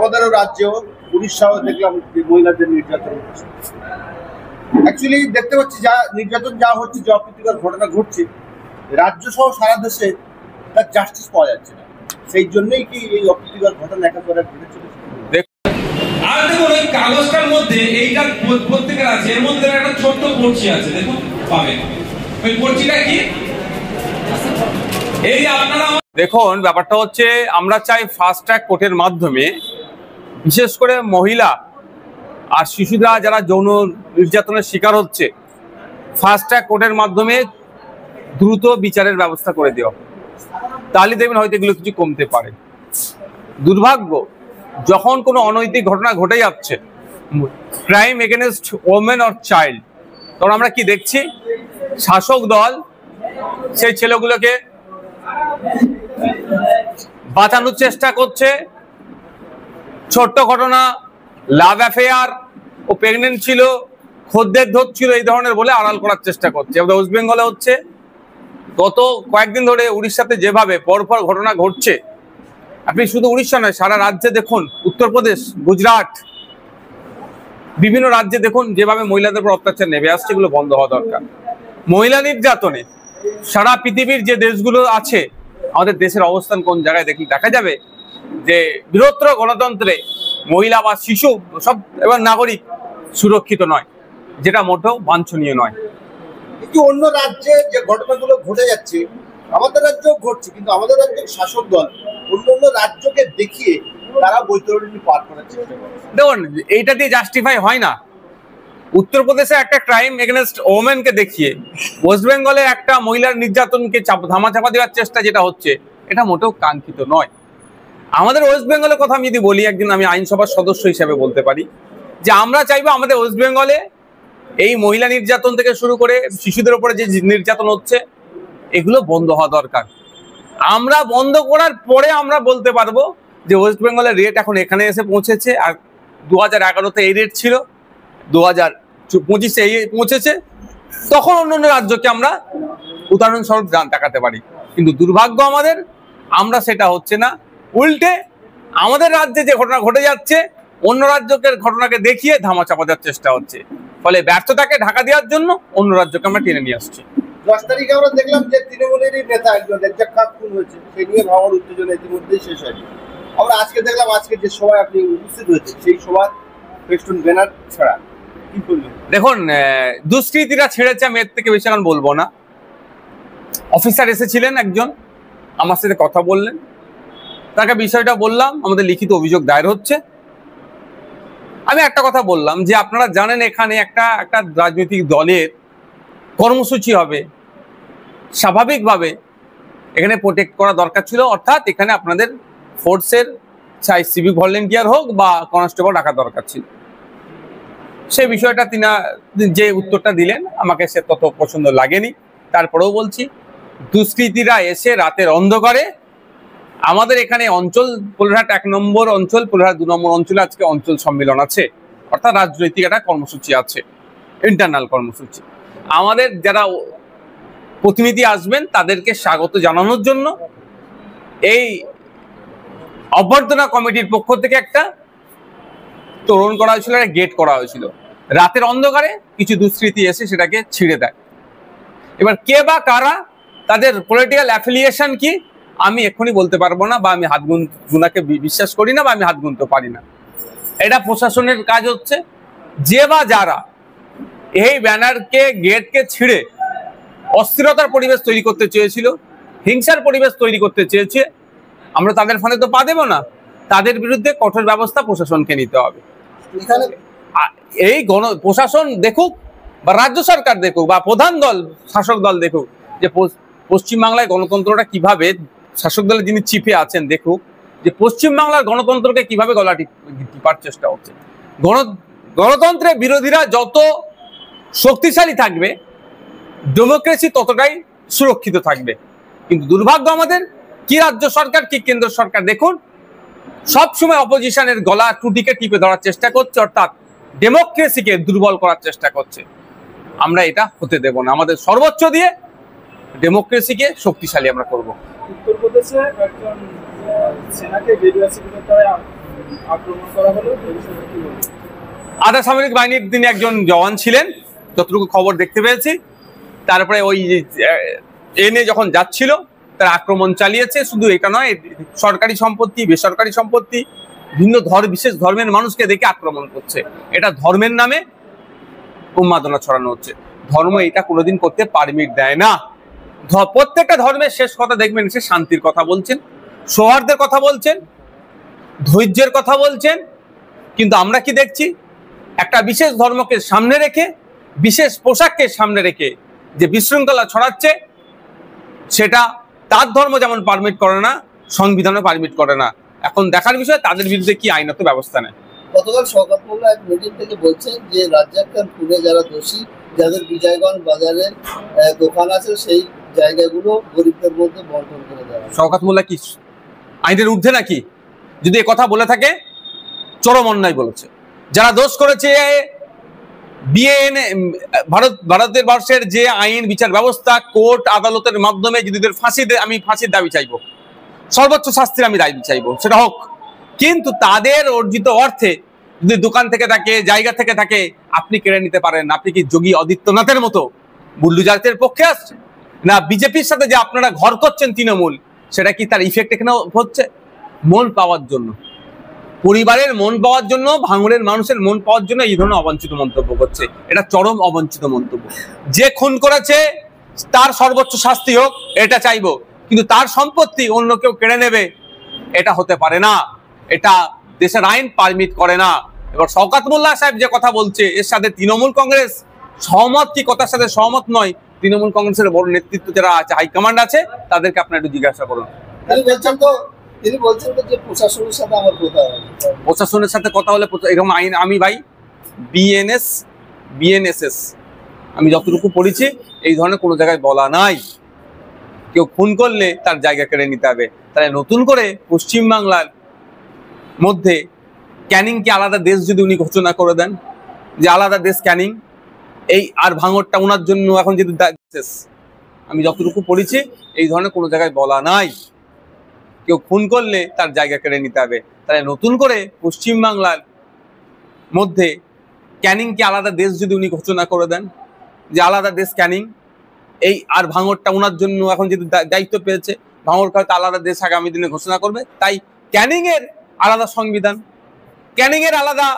আমাদেরও রাজ্যেও উড়িষ্যাও দেখলাম যে মহিলাদের নির্যাতন হচ্ছে। অ্যাকচুয়ালি দেখতে পাচ্ছি যা নির্যাতন যা হচ্ছে, যে অপ্রীতিকর ঘটনা ঘটছে রাজ্য সহ সারা দেশে, তার জাস্টিস পাওয়া যাচ্ছে না। সেই জন্যই কি এই অপ্রীতিকর ঘটনা একেবারে ঘটে চলেছে। আর দেখুন ওই কাগজটার মধ্যে এইটার প্রত্যেকের আছে, এর মধ্যে একটা ছোট্ট পর্চি আছে, দেখুন পাবেন। ওই পর্চিটা কি? এই আপনারা দেখুন, ব্যাপারটা হচ্ছে আমরা চাই ফাস্ট ট্র্যাক কোর্টের মাধ্যমে বিশেষ করে মহিলা আর শিশুরা যারা যৌন নির্যাতনের শিকার হচ্ছে, ফাস্ট ট্র্যাক কোর্টের মাধ্যমে দ্রুত বিচারের ব্যবস্থা করে দেওয়া, তাহলে দেখবেন হয়তো এগুলো কিছু কমতে পারে। দুর্ভাগ্য, যখন কোনো অনৈতিক ঘটনা ঘটে যাচ্ছে, crime against women or child, তখন আমরা কি দেখছি? শাসক দল সেই ছেলেগুলোকে বাঁচানোর চেষ্টা করছে। ছোট্ট ঘটনা, লাভ অ্যাফেয়ার, ও প্রেগনেন্ট ছিল, খদ্দের ধরছিল, এই ধরনের বলে আড়াল করার চেষ্টা করছে। ওয়েস্ট বেঙ্গলে হচ্ছে, গত কয়েকদিন ধরে উড়িষ্যাতে যেভাবে পরপর ঘটনা ঘটছে, আপনি শুধু উড়িষ্যা নয়, সারা রাজ্যে দেখুন, উত্তরপ্রদেশ, গুজরাট, বিভিন্ন রাজ্যে দেখুন যেভাবে মহিলাদের উপর অত্যাচার নেমে আসছে, এগুলো বন্ধ হওয়া দরকার। মহিলা নির্যাতনে সারা পৃথিবীর যে দেশগুলো আছে, আমাদের দেশের অবস্থান কোন জায়গায় দেখলে দেখা যাবে যে বৃহত্তর গণতন্ত্রে মহিলা বা শিশু সব এবং নাগরিক সুরক্ষিত নয়, যেটা মোটেও বাঞ্ছনীয় নয়। কিন্তু অন্য রাজ্যে যে ঘটনাগুলো ঘটে যাচ্ছে আমাদের রাজ্যেও ঘটছে, কিন্তু আমাদের রাজ্যের শাসক দল অন্য অন্য রাজ্যকে দেখিয়ে তারা বৈতরণী পার করার চেষ্টা করে। দেখুন, এইটা দিয়ে জাস্টিফাই হয় না। উত্তরপ্রদেশে একটা ক্রাইম এগেনস্ট ওমেনকে দেখিয়ে ওয়েস্ট বেঙ্গলে একটা মহিলার নির্যাতনকে ধামাচাপা দেওয়ার চেষ্টা যেটা হচ্ছে, এটা মোটেও কাঙ্ক্ষিত নয়। আমাদের ওয়েস্ট বেঙ্গলের কথা আমি যদি বলি, একদিন আমি আইনসভার সদস্য হিসেবে বলতে পারি যে আমরা চাইবো আমাদের ওয়েস্ট বেঙ্গলে এই মহিলা নির্যাতন থেকে শুরু করে শিশুদের উপরে যে নির্যাতন হচ্ছে, এগুলো বন্ধ হওয়া দরকার। আমরা বন্ধ করার পরে আমরা বলতে পারবো যে ওয়েস্ট বেঙ্গলের রেট এখন এখানে এসে পৌঁছেছে, আর 2011-তে এই রেট ছিল, 2025-এ এই পৌঁছেছে, তখন অন্য রাজ্যকে আমরা উদাহরণস্বরূপ দেখাতে পারি। কিন্তু দুর্ভাগ্য আমাদের, আমরা সেটা হচ্ছে না। উল্টে আমাদের রাজ্যে যে ঘটনা ঘটে যাচ্ছে, অন্য রাজ্যকে ঘটনাকে দেখিয়ে ধামাচাপা দেওয়ার চেষ্টা হচ্ছে, ফলে ব্যর্থতাকে ঢাকা দেওয়ার জন্য অন্য রাজ্যকে আমরা টেনে নিয়ে আসছি। 10 তারিখে আমরা দেখলাম যে তৃণমূলেরই নেতা একজন রেজ্জাক খান খুন হয়েছে, সেই নিয়ে ভাবার উত্তেজনা ইতিমধ্যেই শেষ হয়নি। আমরা আজকে দেখলাম, আজকে যে সভায় আপনি উপস্থিত হয়েছে, সেই সভার ফেস্টুন ব্যানার ছাড়া কি করলেন? দেখুন, দুষ্কৃতীরা ছেড়েছে, আমি এর থেকে বেশি এখন বলবো না। অফিসার এসেছিলেন একজন, আমার সাথে কথা বললেন, তাকে বিষয়টা বললাম, আমাদের লিখিত অভিযোগ দায়ের হচ্ছে। আমি একটা কথা বললাম যে আপনারা জানেন এখানে একটা রাজনৈতিক দলের কর্মসূচি হবে, স্বাভাবিকভাবে এখানে প্রোটেক্ট করা দরকার ছিল, অর্থাৎ এখানে আপনাদের ফোর্সের চাই সিভিক ভলেন্টিয়ার হোক বা কনস্টেবল রাখা দরকার ছিল। সেই বিষয়টা তিনি যে উত্তরটা দিলেন আমাকে সে তত পছন্দ লাগেনি। তারপরেও বলছি, দুষ্কৃতীরা এসে রাতের অন্ধকারে আমাদের এখানে অঞ্চল, পোলরহাট 1 নম্বর অঞ্চল, পোলরহাট 2 নম্বর অঞ্চলে আজকে অঞ্চল সম্মেলন আছে, অর্থাৎ রাজনৈতিক একটা কর্মসূচি আছে, ইন্টারনাল কর্মসূচি। আমাদের যারা প্রতিনিধি আসবেন তাদেরকে স্বাগত জানানোর জন্য এই অভ্যর্থনা কমিটির পক্ষ থেকে একটা তোরণ করা হয়েছিল, একটা গেট করা হয়েছিল। রাতের অন্ধকারে কিছু দুষ্কৃতী এসে সেটাকে ছিঁড়ে দেয়। এবার কে বা কারা, তাদের পলিটিক্যাল অ্যাফিলিয়েশন কি, আমি এক্ষুনি বলতে পারবো না, বা আমি হাত গুনাকে বিশ্বাস করি না, বা আমি হাত গুনতে পারি না। এটা প্রশাসনের কাজ হচ্ছে। যে বা যারা এই ব্যানারকে, গেটকে ছিঁড়ে অস্থিরতার পরিবেশ তৈরি করতে চেয়েছিল, হিংসার পরিবেশ তৈরি করতে চেয়েছে, আমরা তাদের ফলে তো পা দেব না। তাদের বিরুদ্ধে কঠোর ব্যবস্থা প্রশাসনকে নিতে হবে। এই প্রশাসন দেখুক, বা রাজ্য সরকার দেখুক, বা প্রধান দল, শাসক দল দেখুক যে পশ্চিমবাংলায় গণতন্ত্রটা কিভাবে, শাসক দলের যিনি চিফে আছেন দেখুক যে পশ্চিমবাংলার গণতন্ত্রকে কিভাবে গলা টিপার চেষ্টা হচ্ছে। গণতন্ত্রের বিরোধীরা যত শক্তিশালী থাকবে, ডেমোক্রেসি ততটাই সুরক্ষিত থাকবে। কিন্তু দুর্ভাগ্য আমাদের, কি রাজ্য সরকার কি কেন্দ্র সরকার দেখুন সবসময় অপোজিশনের গলা টুটিকে টিপে ধরার চেষ্টা করছে, অর্থাৎ ডেমোক্রেসিকে দুর্বল করার চেষ্টা করছে। আমরা এটা হতে দেব না। আমাদের সর্বোচ্চ দিয়ে ডেমোক্রেসিকে শক্তিশালী আমরা করব। উত্তরপ্রদেশে একজন সেনাকে আক্রমণ করা হলো, আধা সামরিক বাহিনীর তিনি একজন জওয়ান ছিলেন যতটুকু খবর দেখতে পেয়েছি। তারপরে ওই এনে যখন যাচ্ছিল তার আক্রমণ চালিয়েছে। শুধু এটা নয়, সরকারি সম্পত্তি, বেসরকারি সম্পত্তি, ভিন্ন বিশেষ ধর্মের মানুষকে দেখে আক্রমণ করছে। এটা ধর্মের নামে উন্মাদনা ছড়ানো হচ্ছে। ধর্ম এটা কোনোদিন করতে পারমিট দেয় না। প্রত্যেকটা ধর্মের শেষ কথা দেখবেন, সে শান্তির কথা বলছেন, সৌহার্দ্যের কথা বলছেন, ধৈর্যের কথা বলছেন। কিন্তু আমরা কি দেখছি? একটা বিশেষ ধর্মকে সামনে রেখে, বিশেষ পোশাককে সামনে রেখে যে বিশৃঙ্খলা ছড়াচ্ছে, সেটা তার ধর্ম যেমন পারমিট করে না, সংবিধানও পারমিট করে না। এখন দেখার বিষয় তাদের বিরুদ্ধে কি আইনত ব্যবস্থা নেয়। গতকাল শওকত মোল্লা এক মিটিং থেকে বলছেন যে রাজ্জাক খান খুনে যারা দোষী, যাদের বিজয়গঞ্জ বাজারে দোকান আছে, সেই জায়গাগুলো গরিবদের মধ্যে বন্টন করে দেওয়া। শওকত মোল্লা কি আইনের ঊর্ধ্বে নাকি? যদি এ কথা বলে থাকে চরম অন্যায় বলেছে। যারা দোষ করেছে, ভারতের বর্ষের যে আইন বিচার ব্যবস্থা, কোর্ট আদালতের মাধ্যমে যদি আমি ফাঁসির দাবি চাইবো, সর্বোচ্চ শাস্তির আমি দাবি চাইবো, সেটা হোক। কিন্তু তাদের অর্জিত অর্থে যদি দোকান থেকে থাকে, জায়গা থেকে থাকে, আপনি কেড়ে নিতে পারেন। আপনি কি যোগী আদিত্যনাথের মতো বুল্ডোজারের পক্ষে আসছেন? না বিজেপির সাথে যে আপনারা ঘর করছেন তৃণমূল, সেটা কি তার ইফেক্ট এখানে হচ্ছে? মন পাওয়ার জন্য, পরিবারের মন পাওয়ার জন্য, ভাঙড়ের মানুষের মন পাওয়ার জন্য এই ধরনের অবাঞ্ছিত মন্তব্য করছে। এটা চরম অবাঞ্ছিত মন্তব্য। যে খুন করেছে তার সর্বোচ্চ শাস্তি হোক, এটা চাইবো। কিন্তু তার সম্পত্তি অন্য কেউ কেড়ে নেবে, এটা হতে পারে না। এটা দেশের আইন পারমিট করে না। এবার শওকত মোল্লা সাহেব যে কথা বলছে, এর সাথে তৃণমূল কংগ্রেস সহমত কি কথার সাথে সহমত নয়? তৃণমূল কংগ্রেসের বড় নেতৃত্ব যারা আছে, হাইকমান্ড আছে, তাদেরকে আপনার একটু জিজ্ঞাসা করুন। তিনি বলছেন তো যে প্রশাসনের সাথে আমার কথা হয়, প্রশাসনের সাথে কথা হলে এরকম আইন, আমি ভাই বিএনএসএস আমি যতটুকু পড়েছি, এই ধরনের কোনো জায়গায় বলা নাই কেউ খুন করলে তার জায়গা কেড়ে নিতে হবে। তাহলে নতুন করে পশ্চিমবাংলার মধ্যে ক্যানিংকে আলাদা দেশ যদি উনি ঘোষণা করে দেন, যে আলাদা দেশ ক্যানিং, এই আর ভাঙড়টা ওনার জন্য এখন যদি আমি যতটুকু পড়েছি, এই ধরনের কোনো জায়গায় বলা নাই কেউ খুন করলে তার জায়গা কেড়ে নিতে হবে। তাহলে নতুন করে পশ্চিমবাংলার মধ্যে ক্যানিংকে আলাদা দেশ যদি উনি ঘোষণা করে দেন, যে আলাদা দেশ ক্যানিং, এই আর ভাঙড়টা ওনার জন্য এখন যদি দায়িত্ব পেয়েছে, ভাঙড়কে হয়তো আলাদা দেশ আগামী দিনে ঘোষণা করবে। তাই ক্যানিং এর আলাদা সংবিধান, ক্যানিং এর আলাদা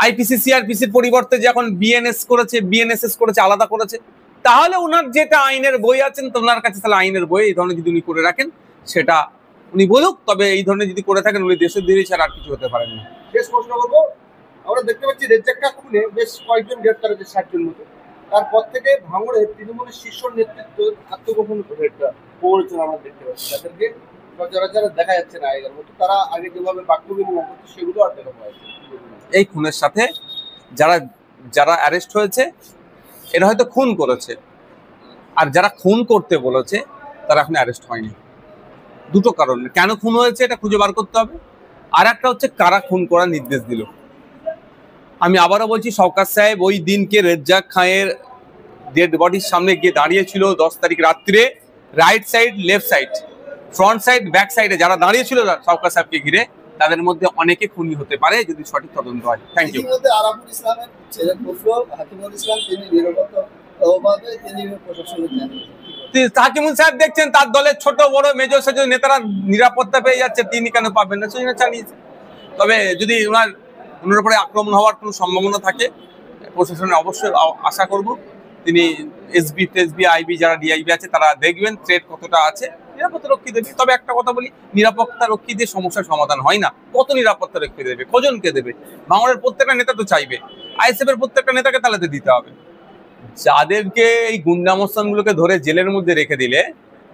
আইপিসি সিআরপিসির পরিবর্তে যে এখন বিএনএসএস করেছে, আলাদা করেছে। তাহলে ওনার যেটা আইনের বই আছেন, তো ওনার কাছে তাহলে আইনের বই এই ধরনের যদি উনি করে রাখেন, সেটা উনি বলুক। তবে এই ধরনের যদি করে থাকেন, উনি দেশের দিকে ছাড়া আর কিছু হতে পারেন না। শেষ প্রশ্ন করবো, আমরা দেখতে পাচ্ছি রেজ্জাকটা খুনে বেশ কয়েকজন গ্রেপ্তার হয়েছে, 60 জন মতো। তারপর থেকে ভাঙড়ের তৃণমূলের শীর্ষ নেতৃত্ব আত্মগোপন করে একটা প্রবঞ্চনা আমরা দেখতে পাচ্ছি। তাদেরকে সচরাচর দেখা যাচ্ছে না আগের মতো, তারা আগে যেভাবে বাক্য বিনিময় করছে সেগুলো আর দেখা পাওয়া যাচ্ছে। এই খুনের সাথে যারা অ্যারেস্ট হয়েছে, এরা হয়তো খুন করেছে, আর যারা খুন করতে বলেছে তারা এখন অ্যারেস্ট হয়নি। দুটো কারণ, কেন খুন হয়েছে এটা খুঁজে বার করতে হবে। আর একটা হচ্ছে কারা খুন করার নির্দেশ দিল। আমি আবারও বলছি, শওকত সাহেব ওই দিনকে রেজ্জাক খানের ডেড বডির সামনে গিয়ে দাঁড়িয়েছিল 10 তারিখ রাত্রে। Right side, left side, front side, back সাইডে যারা দাঁড়িয়েছিল শওকত সাহেবকে ঘিরে, তাদের মধ্যে অনেকে খুনি হতে পারে যদি সঠিক তদন্ত হয়। Thank you. আরাফুল ইসলামের ছেলে পুত্র হাকিমুল ইসলাম, তিনি নিরাপত্তাভাবে তিনি প্রশাসনে জানিয়েছেন। হাকিমুল সাহেব দেখছেন তার দলের ছোট বড় মেজর সেজর নেতারা নিরাপত্তা পেয়ে যাচ্ছে, তিনি কেন পাবেন না? সেই চালিয়েছে। তবে যদি ওনার উপরে আক্রমণ হওয়ার কোনো সম্ভাবনা থাকে, প্রশাসনে অবশ্যই আশা করব তিনি এসবি আইবি যারা ডিআইবি আছে তারা দেখবেন থ্রেট কতটা আছে, নিরাপত্তা রক্ষী দেবে। তবে একটা কথা বলি, নিরাপত্তা রক্ষী দিয়ে সমস্যার সমাধান হয় না। কত নিরাপত্তা রক্ষী দেবে? কজনকে দেবে? ভাঙড়ের প্রত্যেকটা নেতা তো চাইবে, আইএসএফ এর প্রত্যেকটা নেতাকে তাহলে দিতে হবে। যাদেরকে এই গুন্ডামস্তানগুলোকে ধরে জেলের মধ্যে রেখে দিলে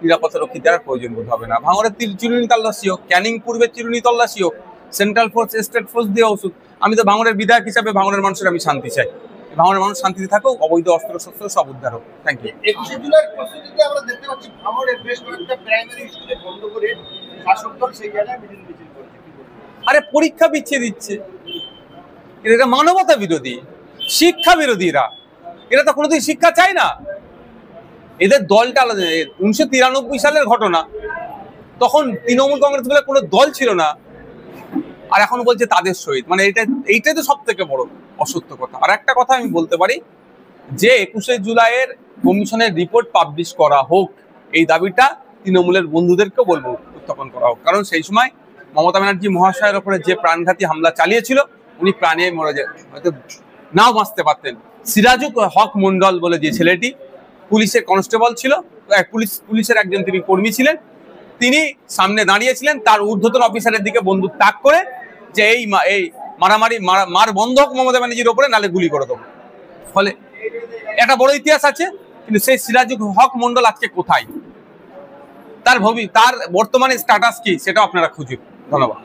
নিরাপত্তা রক্ষী দেওয়ার প্রয়োজন বোধ হবে না। ভাঙড়ের চিরুনি তল্লাশি হোক, ক্যানিং পূর্বের চিরুনি তল্লাশি হোক, সেন্ট্রাল ফোর্স, স্টেট ফোর্স দিয়ে ওষুধ। আমি তো ভাঙড়ের বিধায়ক হিসাবে ভাঙড়ের মানুষের আমি শান্তি চাই। ভাঙড়ের মানুষ শান্তিতে থাকুক, অবৈধ অস্ত্র শস্ত্র সব উদ্ধার হোক। Thank you. 21শে জুলাইয়ের প্রস্তুতিতে আমরা দেখতে পাচ্ছি ভাঙড়ের বেশ কয়েকটা প্রাইমারি স্কুলে বন্ধ করে শাসক দল সেই জায়গায় মিছিল করেছে। আরে পরীক্ষা পিছিয়ে দিচ্ছে, এটা মানবতা বিরোধী, শিক্ষা বিরোধীরা। এরা তো কোনোদিন শিক্ষা চায় না। এদের দলটা আলাদা। 1993 সালের ঘটনা, তখন তৃণমূল কংগ্রেস বলে কোনো দল ছিল না। আর এখন বলছে তাদের সহিত, মানে এইটাই তো সব থেকে বড় অসত্য কথা। আর একটা কথা আমি বলতে পারি যে 21শে জুলাইয়ের কমিশনের রিপোর্ট পাবলিশ করা হোক, এই দাবিটা তৃণমূলের বন্ধুদেরকেও বলবো উত্থাপন করা হোক। কারণ সেই সময় মমতা ব্যানার্জি মহাশয়ের ওপরে যে প্রাণঘাতী হামলা চালিয়েছিল, উনি প্রাণে মরে যায়, হয়তো নাও বাঁচতে পারতেন। সিরাজুল হক মন্ডল বলে যে ছেলেটি পুলিশের কনস্টেবল ছিল, পুলিশের একজন তিনি কর্মী ছিলেন, তিনি সামনে দাঁড়িয়েছিলেন, তার ঊর্ধ্বতন অফিসারের দিকে বন্দুক তাক করে যে এই মারামারি মার বন্ধ হোক মমতা ব্যানার্জির ওপরে, নালে গুলি করে দেবো। ফলে একটা বড় ইতিহাস আছে, কিন্তু সেই সিরাজুল হক মন্ডল আজকে কোথায়, তার বর্তমানে স্ট্যাটাস কি, সেটাও আপনারা খুঁজুন। ধন্যবাদ।